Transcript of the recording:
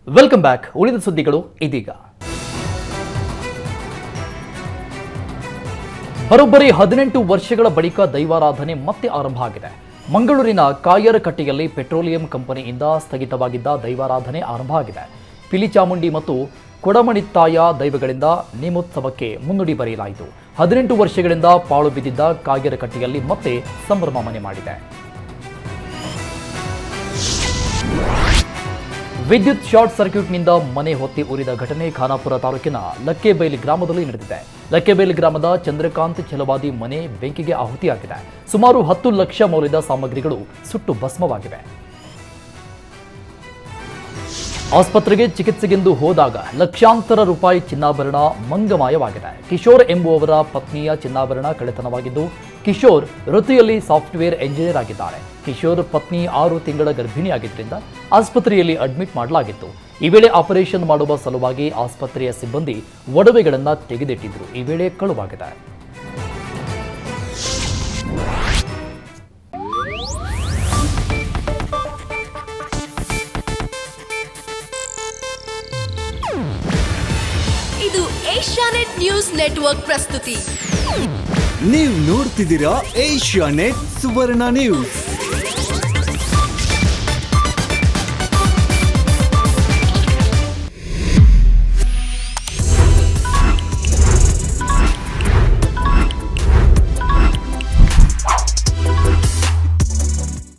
Welcome back. ಉಳಿದ ಸುದ್ದಿಗಳು ಇದೀಗ. ಬರೋಬ್ಬರಿ 18 ವರ್ಷಗಳ ಬಳಿಕ ದೈವಾರಾಧನೆ ಮತ್ತೆ ಆರಂಭ ಆಗಿದೆ. ಮಂಗಳೂರಿನ ಕಾಯರಕಟ್ಟೆಯಲ್ಲಿ ಪೆಟ್ರೋಲಿಯಂ ಕಂಪನಿಯಿಂದ ಸ್ಥಗಿತವಾಗಿದ್ದ ದೈವಾರಾಧನೆ ಆರಂಭ ಆಗಿದೆ. ಪಿಲಿಚಾಮುಂಡಿ ಮತ್ತು ಕೊಡಮಣಿತ್ತಾಯ ದೈವಗಳಿಂದ ನೇಮೋತ್ಸವಕ್ಕೆ ಮುನ್ನುಡಿ ಬರೆಯಲಾಯಿತು. 18 ವರ್ಷಗಳಿಂದ ಪಾಳು ಬಿದ್ದಿದ್ದ ಕಾಯರಕಟ್ಟೆಯಲ್ಲಿ ಮತ್ತೆ ಸಂಭ್ರಮ ಮನೆ ಮಾಡಿದೆ. ವಿದ್ಯುತ್ ಶಾರ್ಟ್ ಸರ್ಕ್ಯೂಟ್ನಿಂದ ಮನೆ ಹೊತ್ತಿ ಉರಿದ ಘಟನೆ ಖಾನಾಪುರ ತಾಲೂಕಿನ ಲಕ್ಕೆಬೈಲಿ ಗ್ರಾಮದಲ್ಲಿ ನಡೆದಿದೆ. ಲಕ್ಕೆಬೈಲಿ ಗ್ರಾಮದ ಚಂದ್ರಕಾಂತ್ ಛಲವಾದಿ ಮನೆ ಬೆಂಕಿಗೆ ಆಹುತಿಯಾಗಿದೆ. ಸುಮಾರು 10 ಲಕ್ಷ ಮೌಲ್ಯದ ಸಾಮಗ್ರಿಗಳು ಸುಟ್ಟು ಭಸ್ಮವಾಗಿವೆ. ಆಸ್ಪತ್ರೆಗೆ ಚಿಕಿತ್ಸೆಗೆಂದು ಹೋದಾಗ ಲಕ್ಷಾಂತರ ರೂಪಾಯಿ ಚಿನ್ನಾಭರಣ ಮಂಗಮಾಯವಾಗಿದೆ. ಕಿಶೋರ್ ಎಂಬುವವರ ಪತ್ನಿಯ ಚಿನ್ನಾಭರಣ ಕಳ್ಳತನವಾಗಿದ್ದು, ಕಿಶೋರ್ ವೃತ್ತಿಯಲ್ಲಿ ಸಾಫ್ಟ್ವೇರ್ ಎಂಜಿನಿಯರ್ ಆಗಿದ್ದಾರೆ. ಕಿಶೋರ್ ಪತ್ನಿ 6 ತಿಂಗಳ ಗರ್ಭಿಣಿಯಾಗಿದ್ದರಿಂದ ಆಸ್ಪತ್ರೆಯಲ್ಲಿ ಅಡ್ಮಿಟ್ ಮಾಡಲಾಗಿತ್ತು. ಈ ವೇಳೆ ಆಪರೇಷನ್ ಮಾಡುವ ಸಲುವಾಗಿ ಆಸ್ಪತ್ರೆಯ ಸಿಬ್ಬಂದಿ ಒಡವೆಗಳನ್ನು ತೆಗೆದಿಟ್ಟಿದ್ರು. ಈ ವೇಳೆ ಕಳುವಾಗಿದೆ. ಇದು ಏಷ್ಯಾನೆಟ್ ನ್ಯೂಸ್ ನೆಟ್ವರ್ಕ್ ಪ್ರಸ್ತುತಿ. ನೀವು ನೋಡ್ತಿದ್ದೀರಾ ಏಷ್ಯಾನೆಟ್ ಸುವರ್ಣ ನ್ಯೂಸ್.